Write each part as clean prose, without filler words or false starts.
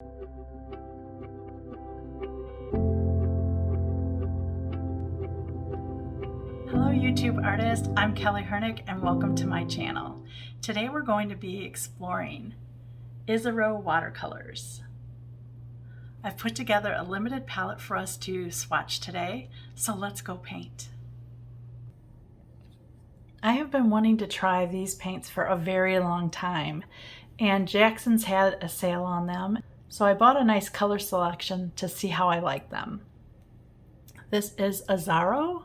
Hello YouTube artist, I'm Kelly Hernick and welcome to my channel. Today we're going to be exploring Isaro watercolors. I've put together a limited palette for us to swatch today, so let's go paint. I have been wanting to try these paints for a very long time, and Jackson's had a sale on them, so I bought a nice color selection to see how I like them. This is Isaro,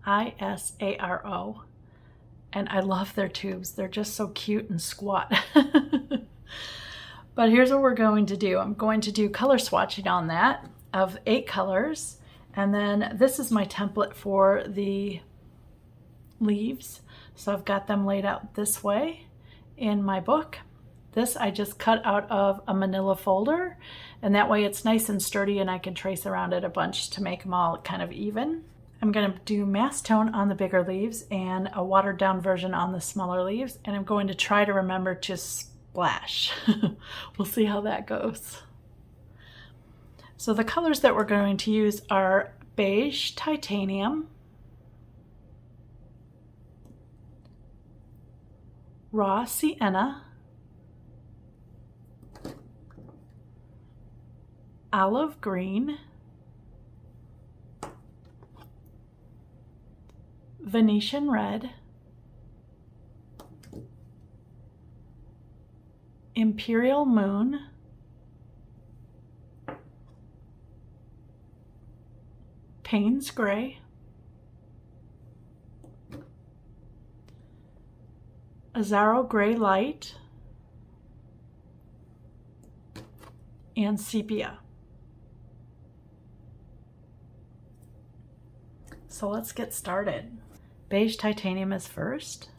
I-S-A-R-O, and I love their tubes. They're just so cute and squat. But here's what we're going to do. I'm going to do color swatching on that of 8 colors, and then this is my template for the leaves. So I've got them laid out this way in my book. This I just cut out of a manila folder, and that way it's nice and sturdy and I can trace around it a bunch to make them all kind of even. I'm going to do mass tone on the bigger leaves and a watered down version on the smaller leaves, and I'm going to try to remember to splash. We'll see how that goes. So the colors that we're going to use are beige titanium, raw sienna, olive green, Venetian red, imperial moon, Payne's gray, Isaro gray light, and sepia. So let's get started. Beige titanium is first.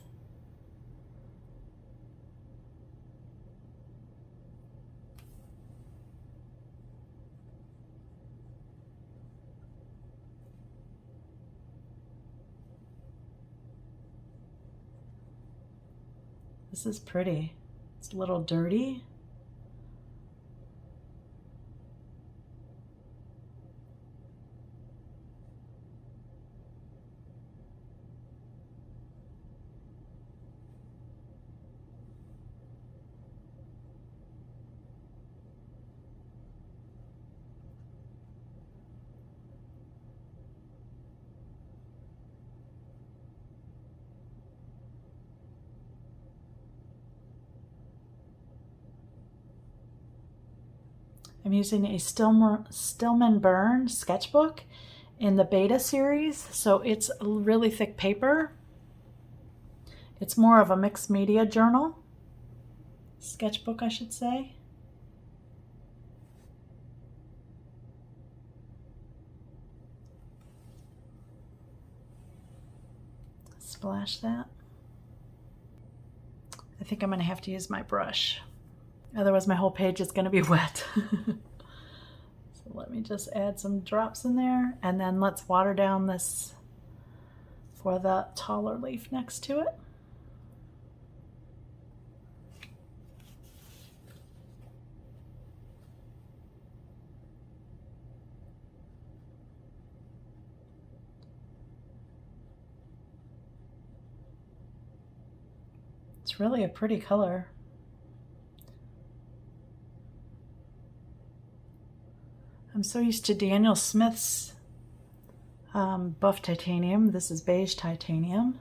This is pretty. It's a little dirty. I'm using a Stillman Burn sketchbook in the beta series, so it's a really thick paper. It's more of a mixed media journal, sketchbook I should say. Splash that. I think I'm going to have to use my brush. Otherwise my whole page is going to be wet. So let me just add some drops in there, and then let's water down this for the taller leaf next to it. It's really a pretty color. I'm so used to Daniel Smith's buff titanium. This is beige titanium.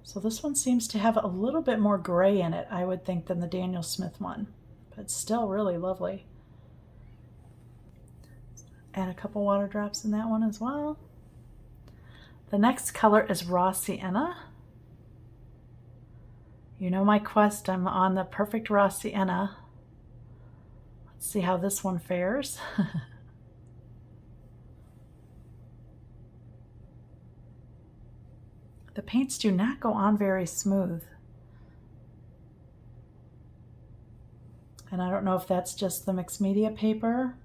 So this one seems to have a little bit more gray in it, I would think, than the Daniel Smith one, but it's still really lovely. Add a couple water drops in that one as well. The next color is raw sienna. You know my quest, I'm on the perfect raw sienna. Let's see how this one fares. The paints do not go on very smooth. And I don't know if that's just the mixed media paper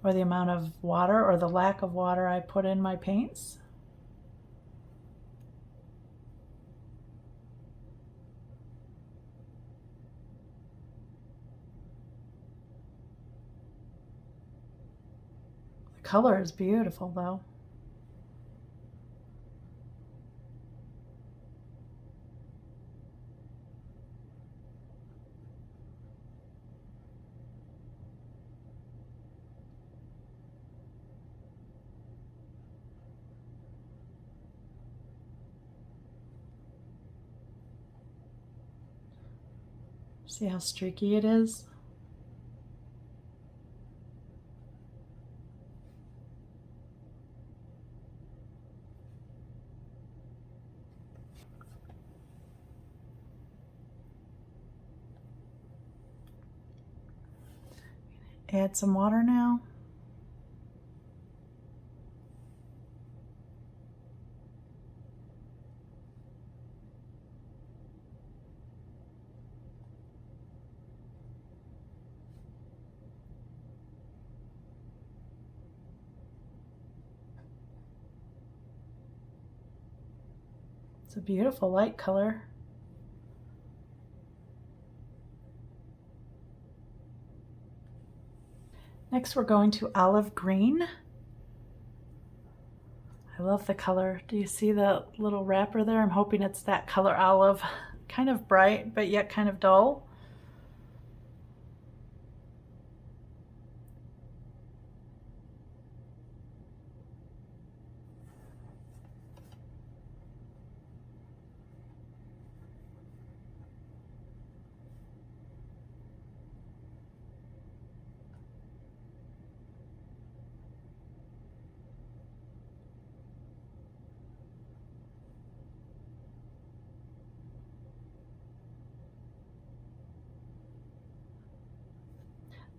or the amount of water or the lack of water I put in my paints. Color is beautiful though. See how streaky it is? Add some water now. It's a beautiful light color. Next we're going to olive green. I love the color. Do you see the little wrapper there? I'm hoping it's that color olive. Kind of bright, but yet kind of dull.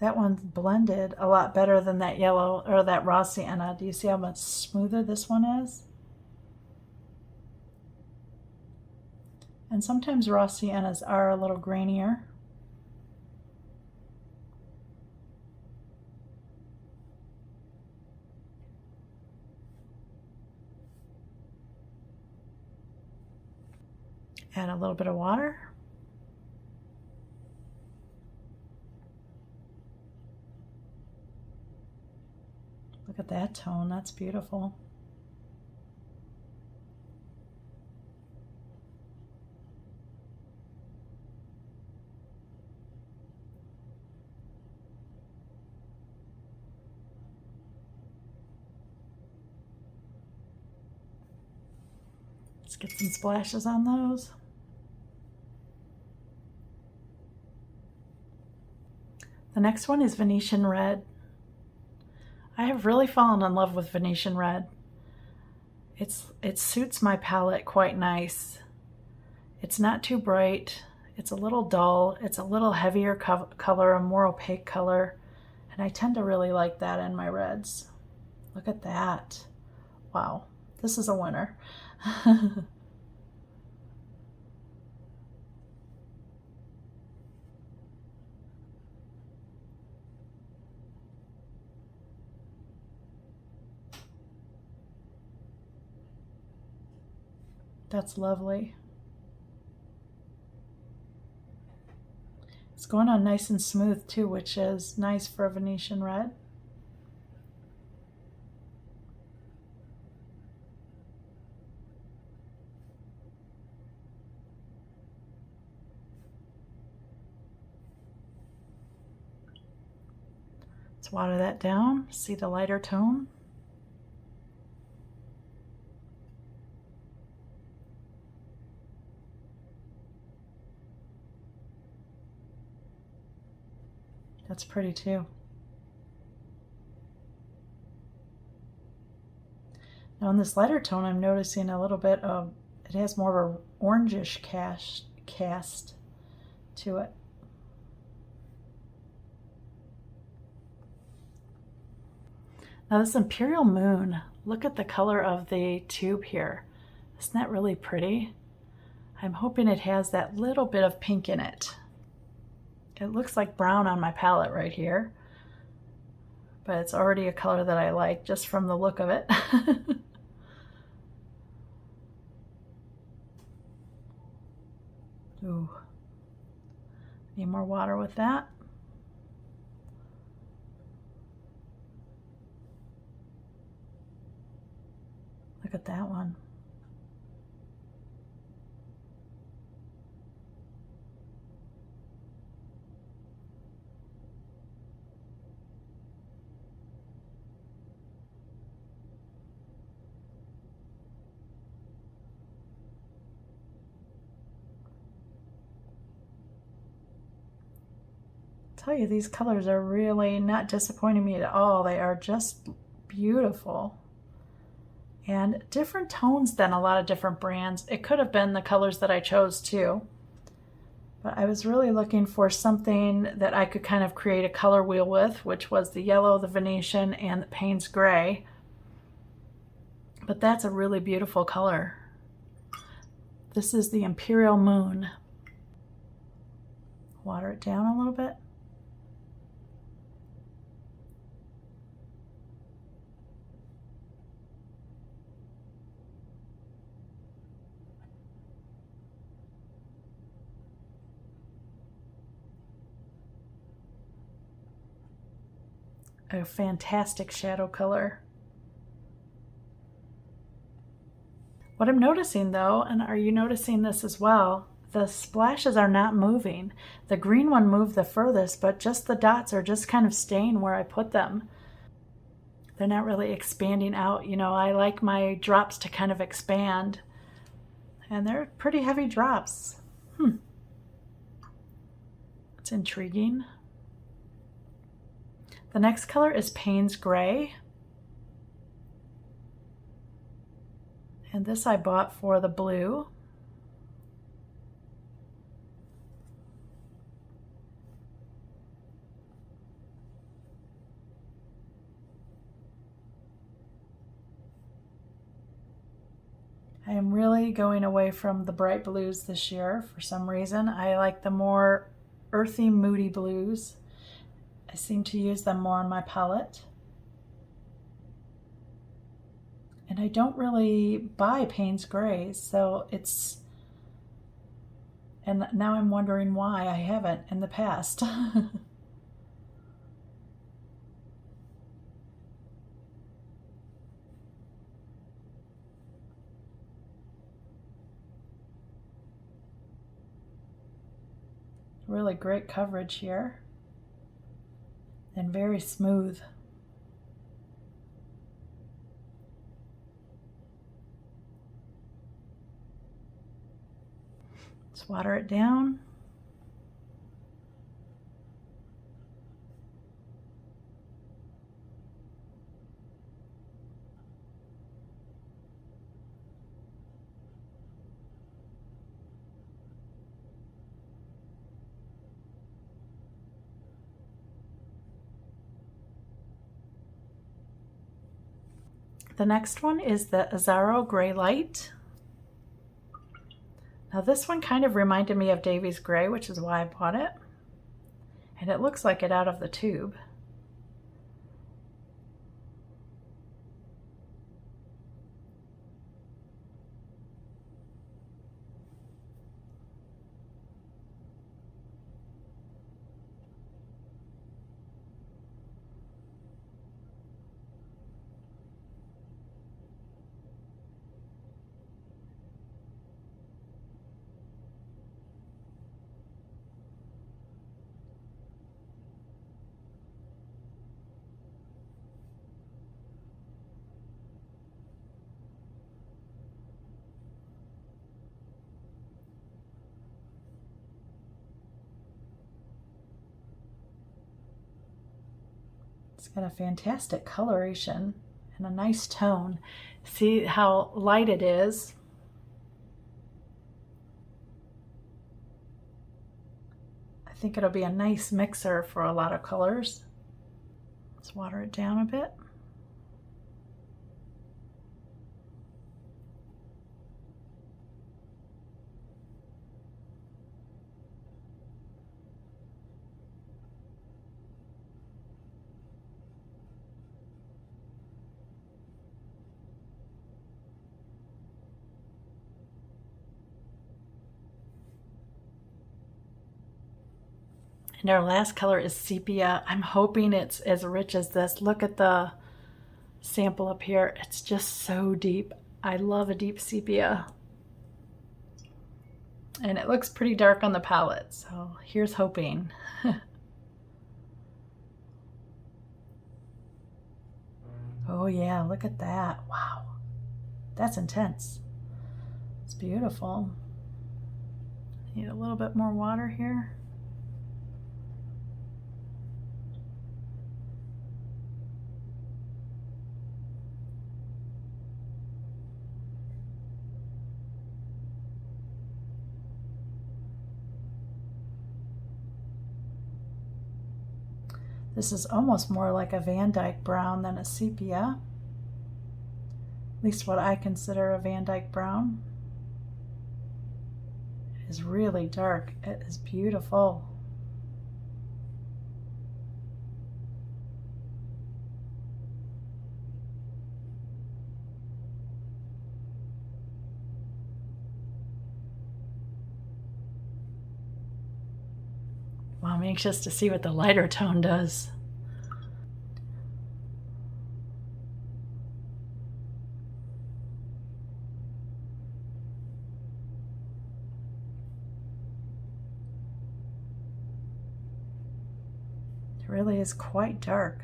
That one's blended a lot better than that yellow or that raw sienna. Do you see how much smoother this one is? And sometimes raw siennas are a little grainier. Add a little bit of water. Look at that tone, that's beautiful. Let's get some splashes on those. The next one is Venetian red. I have really fallen in love with Venetian red. It suits my palette quite nice. It's not too bright. It's a little dull. It's a little heavier color, a more opaque color. And I tend to really like that in my reds. Look at that. Wow, this is a winner. That's lovely. It's going on nice and smooth too, which is nice for a Venetian red. Let's water that down. See the lighter tone? That's pretty too. Now in this lighter tone, I'm noticing a little bit of, it has more of a orangish cast to it. Now this Imperial Moon, look at the color of the tube here. Isn't that really pretty? I'm hoping it has that little bit of pink in it. It looks like brown on my palette right here, but it's already a color that I like just from the look of it. Ooh, need more water with that. at that one. Tell you, these colors are really not disappointing me at all. They are just beautiful and different tones than a lot of different brands. It could have been the colors that I chose too, but I was really looking for something that I could kind of create a color wheel with, which was the yellow, the Venetian, and the Payne's Gray. But that's a really beautiful color. This is the Imperial Moon. Water it down a little bit. A fantastic shadow color. What I'm noticing though, and are you noticing this as well, the splashes are not moving. The green one moved the furthest, but just the dots are just kind of staying where I put them. They're not really expanding out. You know, I like my drops to kind of expand, and they're pretty heavy drops. It's intriguing. The next color is Payne's Gray. And this I bought for the blue. I am really going away from the bright blues this year for some reason. I like the more earthy, moody blues. I seem to use them more on my palette. And I don't really buy Payne's Grays, so it's, and now I'm wondering why I haven't in the past. Really great coverage here, and very smooth. Let's water it down. The next one is the Isaro Gray Light. Now this one kind of reminded me of Davy's Gray, which is why I bought it. And it looks like it out of the tube. It's got a fantastic coloration and a nice tone. See how light it is? I think it'll be a nice mixer for a lot of colors. Let's water it down a bit. And our last color is Sepia. I'm hoping it's as rich as this. Look at the sample up here. It's just so deep. I love a deep sepia. And it looks pretty dark on the palette, so here's hoping. Oh yeah, look at that. Wow. That's intense. It's beautiful. Need a little bit more water here. This is almost more like a Van Dyke brown than a sepia. At least what I consider a Van Dyke brown. It is really dark. It is beautiful. Well, I'm anxious to see what the lighter tone does. It really is quite dark.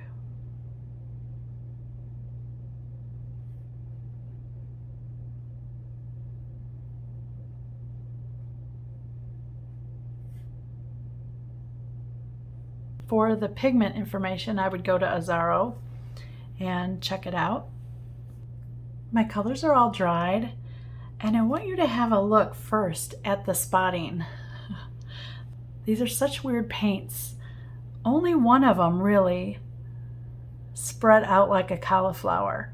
For the pigment information, I would go to Isaro and check it out. My colors are all dried, and I want you to have a look first at the spotting. These are such weird paints. Only one of them really spread out like a cauliflower.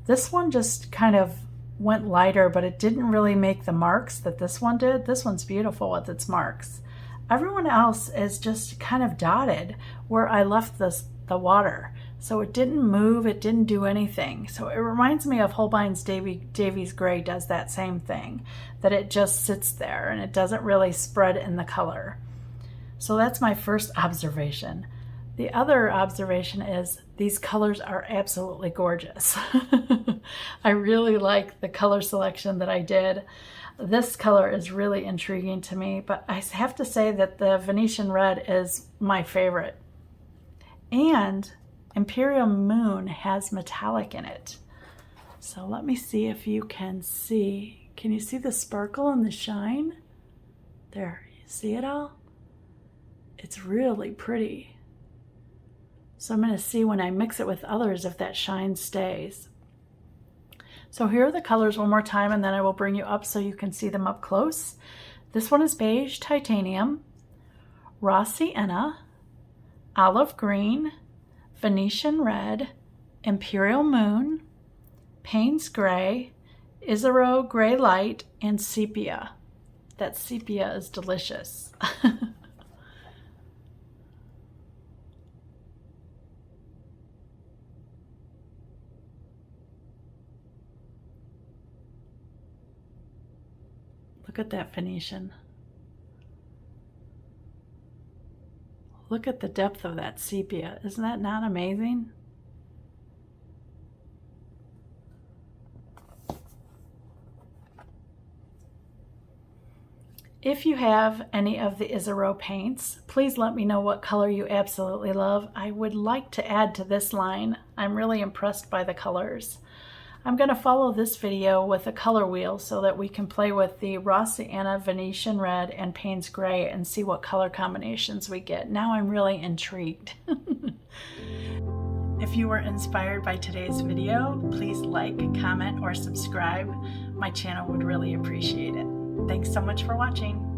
This one just kind of went lighter, but it didn't really make the marks that this one did. This one's beautiful with its marks. Everyone else is just kind of dotted where I left the water. So it didn't move, it didn't do anything. So it reminds me of Holbein's Davies Gray does that same thing, that it just sits there and it doesn't really spread in the color. So that's my first observation. The other observation is these colors are absolutely gorgeous. I really like the color selection that I did. This color is really intriguing to me, but I have to say that the Venetian Red is my favorite. And Imperial Moon has metallic in it. So let me see if you can see. Can you see the sparkle and the shine? There, you see it all? It's really pretty. So I'm going to see when I mix it with others if that shine stays. So here are the colors one more time, and then I will bring you up so you can see them up close. This one is Beige Titanium, Raw Sienna, Olive Green, Venetian Red, Imperial Moon, Payne's Gray, Isaro Gray Light, and Sepia. That sepia is delicious. Look at that Venetian. Look at the depth of that sepia. Isn't that not amazing? If you have any of the Isaro paints, please let me know what color you absolutely love. I would like to add to this line. I'm really impressed by the colors. I'm going to follow this video with a color wheel so that we can play with the Raw Sienna, Venetian Red, and Payne's Gray and see what color combinations we get. Now I'm really intrigued. If you were inspired by today's video, please like, comment, or subscribe. My channel would really appreciate it. Thanks so much for watching.